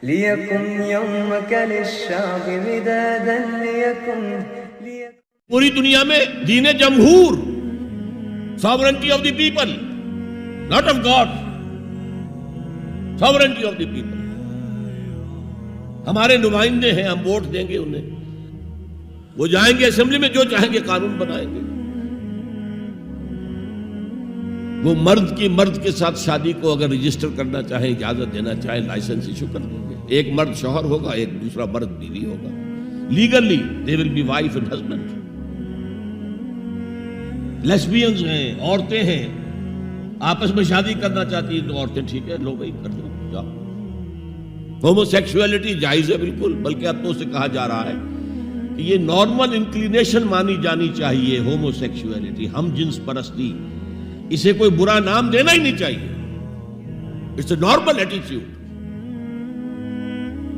ليكن يومك للشعب مدادا پوری دنیا میں دین جمہور، sovereignty of the people, not of God, sovereignty of the people. ہمارے نمائندے ہیں، ہم ووٹ دیں گے انہیں، وہ جائیں گے اسمبلی میں، جو چاہیں گے قانون بنائیں گے. وہ مرد کی مرد کے ساتھ شادی کو اگر رجسٹر کرنا چاہیں، اجازت دینا چاہیں، لائسنس ایشو کر دیں گے. ایک مرد شوہر ہوگا، ایک دوسرا مرد بیوی ہوگا. Legally they will be wife and husband. لیسبینز ہیں، عورتیں ہیں، آپس میں شادی کرنا چاہتی ہیں تو عورتیں ٹھیک ہے، لو بھائی کر دو جاؤ. ہومو سیکسولیٹی جائز ہے بالکل، بلکہ اب تو اسے کہا جا رہا ہے کہ یہ نارمل انکلینیشن مانی جانی چاہیے. ہومو سیکسولیٹی، ہم جنس پرستی، اسے کوئی برا نام دینا ہی نہیں چاہیے. It's a normal attitude.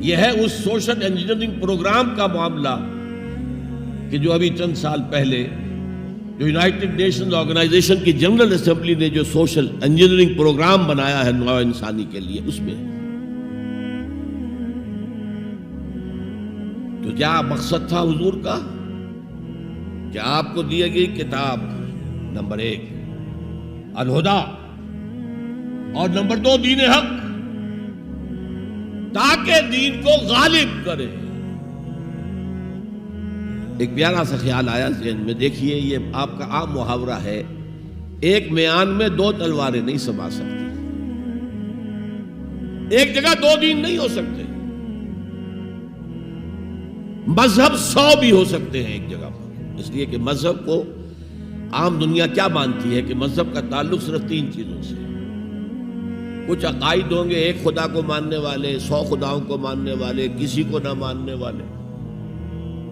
یہ ہے اس سوشل انجینئرنگ پروگرام کا معاملہ کہ جو ابھی چند سال پہلے جو یونائٹڈ نیشنز آرگنائزیشن کی جنرل اسمبلی نے جو سوشل انجینئرنگ پروگرام بنایا ہے نوع انسانی کے لیے، اس میں تو کیا مقصد تھا حضور کا کہ آپ کو دی گئی کتاب نمبر 1 الہدا اور نمبر 2 دین حق، تاکہ دین کو غالب کرے. ایک پیارا سا خیال آیا ذہن میں، دیکھیے یہ آپ کا عام محاورہ ہے، ایک میان میں 2 تلواریں نہیں سما سکتی، ایک جگہ 2 دین نہیں ہو سکتے. مذہب 100 بھی ہو سکتے ہیں ایک جگہ پر، اس لیے کہ مذہب کو عام دنیا کیا مانتی ہے کہ مذہب کا تعلق صرف 3 چیزوں سے. کچھ عقائد ہوں گے، ایک خدا کو ماننے والے، 100 خداؤں کو ماننے والے، کسی کو نہ ماننے والے.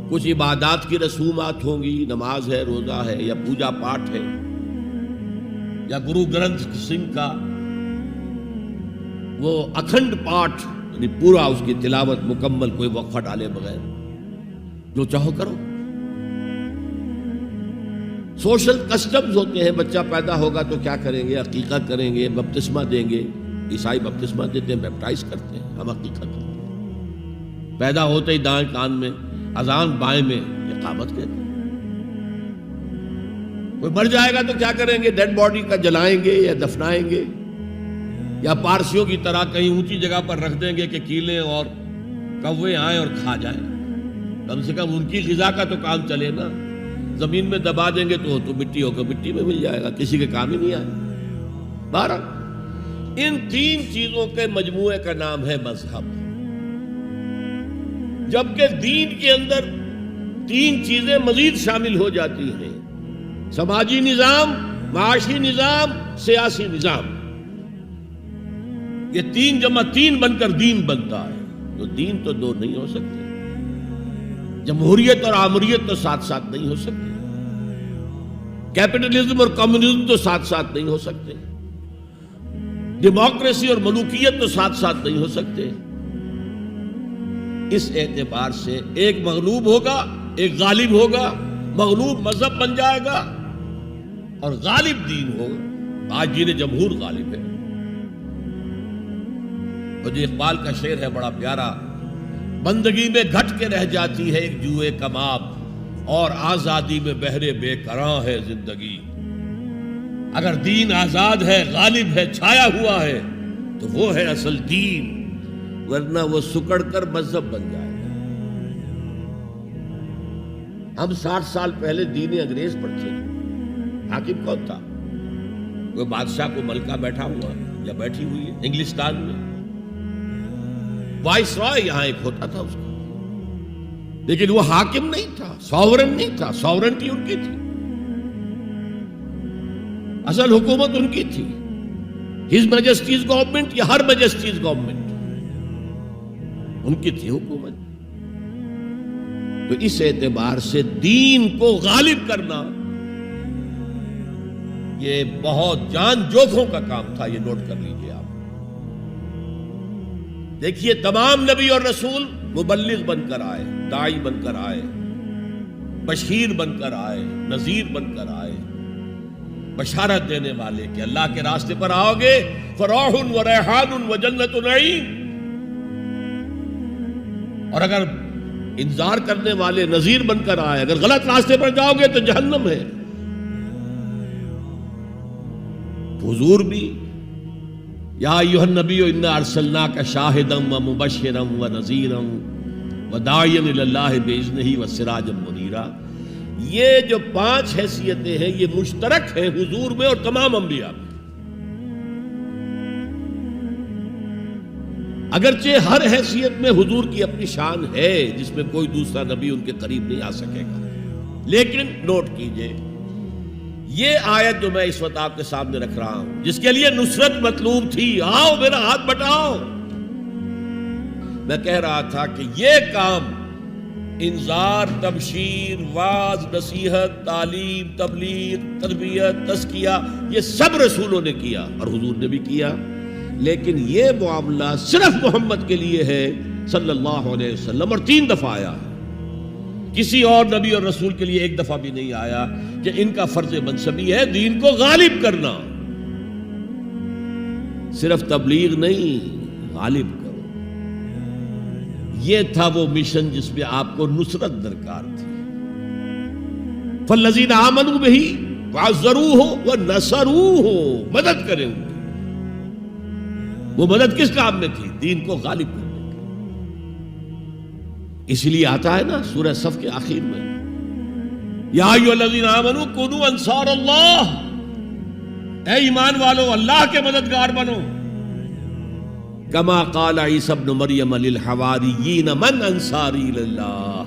کچھ عبادات کی رسومات ہوں گی، نماز ہے، روزہ ہے، یا پوجا پاٹ ہے، یا گرو گرنتھ سنگھ کا وہ اکھنڈ پاٹ، یعنی پورا اس کی تلاوت مکمل، کوئی وقفہ ڈالے بغیر، جو چاہو کرو. سوشل کسٹمز ہوتے ہیں، بچہ پیدا ہوگا تو کیا کریں گے؟ عقیقہ کریں گے، بپتسمہ دیں گے. عیسائی بپتسمہ دیتے ہیں، بیپٹائز کرتے ہیں، ہم عقیقہ کرتے ہیں. پیدا ہوتے ہی دائیں کان میں اذان، بائیں میں اقامت کہتے ہیں. کوئی مر جائے گا تو کیا کریں گے؟ ڈیڈ باڈی کا جلائیں گے یا دفنائیں گے، یا پارسیوں کی طرح کہیں اونچی جگہ پر رکھ دیں گے کہ کیلیں اور کوے آئیں اور کھا جائیں. کم سے کم ان کی غذا کا تو کام چلے نا. زمین میں دبا دیں گے تو مٹی ہوگا، مٹی میں مل جائے گا، کسی کے کام ہی نہیں آئے. بہرحال ان 3 چیزوں کے مجموعے کا نام ہے مذہب. جبکہ دین کے اندر 3 چیزیں مزید شامل ہو جاتی ہیں: سماجی نظام، معاشی نظام، سیاسی نظام. یہ 3 جمع 3 بن کر دین بنتا ہے. تو دین تو 2 نہیں ہو سکتے. جمہوریت اور آمریت تو ساتھ ساتھ نہیں ہو سکتے. کیپٹلزم اور کمیونزم تو ساتھ ساتھ نہیں ہو سکتے. ڈیموکریسی اور ملوکیت تو ساتھ ساتھ نہیں ہو سکتے. اس اعتبار سے ایک مغلوب ہوگا، ایک غالب ہوگا. مغلوب مذہب بن جائے گا اور غالب دین ہوگا. آج دین جمہور غالب ہے. اور جو اقبال کا شعر ہے بڑا پیارا: بندگی میں گھٹ کے رہ جاتی ہے ایک جوئے کباب، اور آزادی میں بہرے بے قراں ہے زندگی. اگر دین آزاد ہے، غالب ہے، چھایا ہوا ہے تو وہ ہے اصل دین، ورنہ وہ سکڑ کر مذہب بن جائے گا. ہم 60 سال پہلے دین انگریز پر تھے. حاکم کون تھا؟ کوئی بادشاہ کو ملکہ بیٹھا ہوا یا بیٹھی ہوئی ہے انگلستان میں. وائس رائے یہاں ایک ہوتا تھا اس کا، لیکن وہ حاکم نہیں تھا، ساورن نہیں تھا. ساورنٹی ان کی تھی، اصل حکومت ان کی تھی. ہز میجسٹیز گورنمنٹ یا ہر میجسٹیز گورنمنٹ، ان کی تھی حکومت. تو اس اعتبار سے دین کو غالب کرنا یہ بہت جان جوکھوں کا کام تھا. یہ نوٹ کر لیجیے آپ. دیکھیے تمام نبی اور رسول مبلغ بن کر آئے، داعی بن کر آئے، بشیر بن کر آئے، نذیر بن کر آئے، بشارت دینے والے کہ اللہ کے راستے پر آؤ گے فراح و ریحان و جنت نعیم. اور اگر انذار کرنے والے نذیر بن کر آئے، اگر غلط راستے پر جاؤ گے تو جہنم ہے. حضور بھی یا ایھا النبی انا ارسلناک شاہدا ومبشرا ونذیرا وداعیا الی اللہ باذنہ وسراجا منیرا. یہ جو 5 حیثیتیں ہیں یہ مشترک ہیں حضور میں اور تمام انبیاء میں. اگرچہ ہر حیثیت میں حضور کی اپنی شان ہے جس میں کوئی دوسرا نبی ان کے قریب نہیں آ سکے گا، لیکن نوٹ کیجئے یہ آیت جو میں اس وقت آپ کے سامنے رکھ رہا ہوں، جس کے لیے نصرت مطلوب تھی، آؤ میرا ہاتھ بٹاؤ، میں کہہ رہا تھا کہ یہ کام انذار، تبشیر، واعظ، نصیحت، تعلیم، تبلیغ، تربیت، تزکیہ، یہ سب رسولوں نے کیا اور حضور نے بھی کیا. لیکن یہ معاملہ صرف محمد کے لیے ہے صلی اللہ علیہ وسلم، اور 3 دفعہ آیا ہے. کسی اور نبی اور رسول کے لیے 1 دفعہ بھی نہیں آیا کہ ان کا فرض منصبی ہے دین کو غالب کرنا. صرف تبلیغ نہیں، غالب کرو. یہ تھا وہ مشن جس میں آپ کو نصرت درکار تھی. فالذین آمنوا بہ وعزروہ ونصروہ، مدد کریں ان کی. وہ مدد کس کام میں تھی؟ دین کو غالب کرنے کی. اس لیے آتا ہے نا سورہ صف کے آخر میں، یا ایھا الذین آمنوا کونوا انصار اللہ، اے ایمان والو اللہ کے مددگار بنو. کما قال عیسی ابن مریم للحواریین من انصاری اللہ.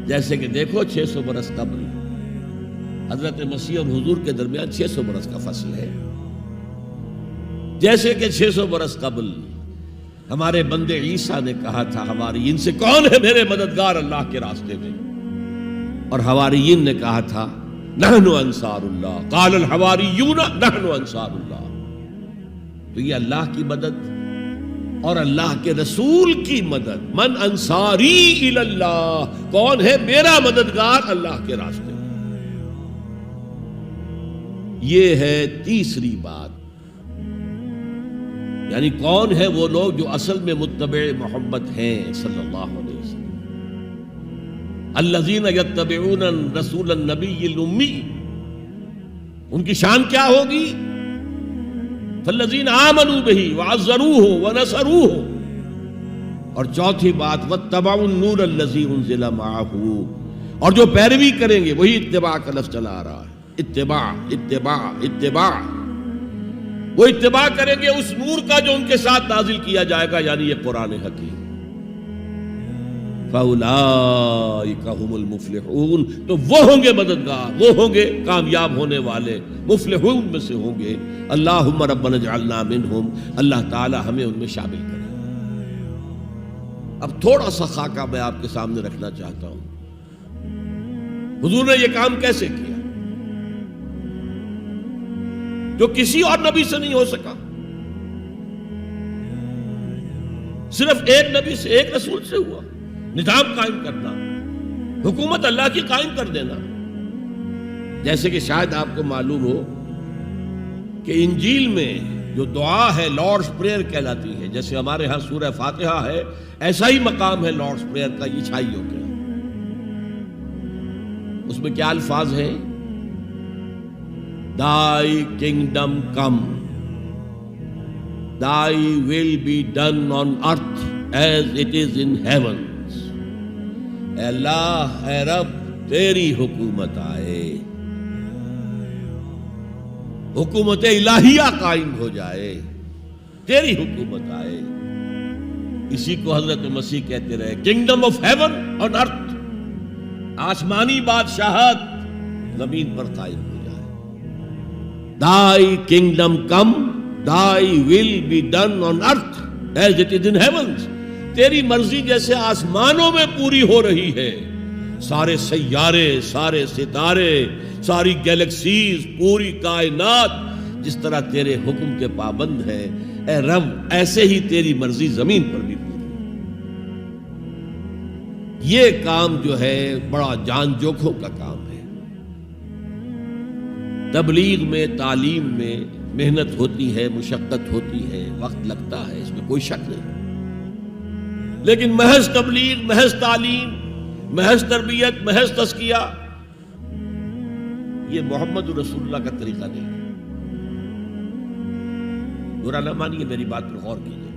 جیسے کہ دیکھو 600 برس قبل حضرت مسیح اور حضور کے درمیان 600 برس کا فصل ہے. جیسے کہ 600 برس قبل ہمارے بندے عیسیٰ نے کہا تھا حواریین سے، کون ہے میرے مددگار اللہ کے راستے میں؟ اور حواریین نے کہا تھا نحن انصار اللہ. قال الحواریون نحن انصار اللہ. تو یہ اللہ کی مدد اور اللہ کے رسول کی مدد. من انصاری الی اللہ، کون ہے میرا مددگار اللہ کے راستے میں؟ یہ ہے تیسری بات. یعنی کون ہے وہ لوگ جو اصل میں متبع محمد ہیں صلی اللہ علیہ وسلم؟ الذین یتبعون الرسول النبی الامی. ان کی شان کیا ہوگی؟ فالذین آمنوا بہ وعزروہ ونصروہ. اور چوتھی بات واتبعوا النور الذی انزل معہ. اور جو پیروی کریں گے، وہی اتباع کا لفظ چلا آ رہا ہے، اتباع اتباع اتباع. وہ اتباع کریں گے اس نور کا جو ان کے ساتھ نازل کیا جائے گا، یعنی یہ قرآن حکیم. فَأُولَٰئِكَ هُمُ الْمُفْلِحُونَ. تو وہ ہوں گے مددگار، وہ ہوں گے کامیاب ہونے والے، مفلحون میں سے ہوں گے. اللہم ربنا اجعلنا منہم. اللہ تعالی ہمیں ان میں شامل کرے. اب تھوڑا سا خاکہ میں آپ کے سامنے رکھنا چاہتا ہوں. حضور نے یہ کام کیسے کیا جو کسی اور نبی سے نہیں ہو سکا؟ صرف ایک نبی سے، ایک رسول سے ہوا. نظام قائم کرنا، حکومت اللہ کی قائم کر دینا. جیسے کہ شاید آپ کو معلوم ہو کہ انجیل میں جو دعا ہے لارڈز پریئر کہلاتی ہے. جیسے ہمارے ہاں سورہ فاتحہ ہے، ایسا ہی مقام ہے لارڈز پریئر کا عیسائیوں کے. اس میں کیا الفاظ ہیں؟ Thy kingdom come, Thy will be done on earth as it is in heavens. اے اللہ، اے رب، تیری حکومت آئے، حکومت الہیہ قائم ہو جائے، تیری حکومت آئے. اسی کو حضرت مسیح کہتے رہے، کنگڈم آف ہیون آن ارتھ. آسمانی بادشاہت زمین پر قائم ہو. Thy kingdom come, Thy will be done on earth as it is in heavens. تیری مرضی جیسے آسمانوں میں پوری ہو رہی ہے، سارے سیارے، سارے ستارے، ساری گیلیکسیز، پوری کائنات جس طرح تیرے حکم کے پابند ہے، اے رب ایسے ہی تیری مرضی زمین پر بھی پوری. یہ کام جو ہے بڑا جان جوکھوں کا کام ہے. تبلیغ میں، تعلیم میں محنت ہوتی ہے، مشقت ہوتی ہے، وقت لگتا ہے، اس میں کوئی شک نہیں. لیکن محض تبلیغ، محض تعلیم، محض تربیت، محض تزکیہ، یہ محمد رسول اللہ کا طریقہ نہیں ہے۔ برا نہ مانیے، میری بات پر غور کیجیے۔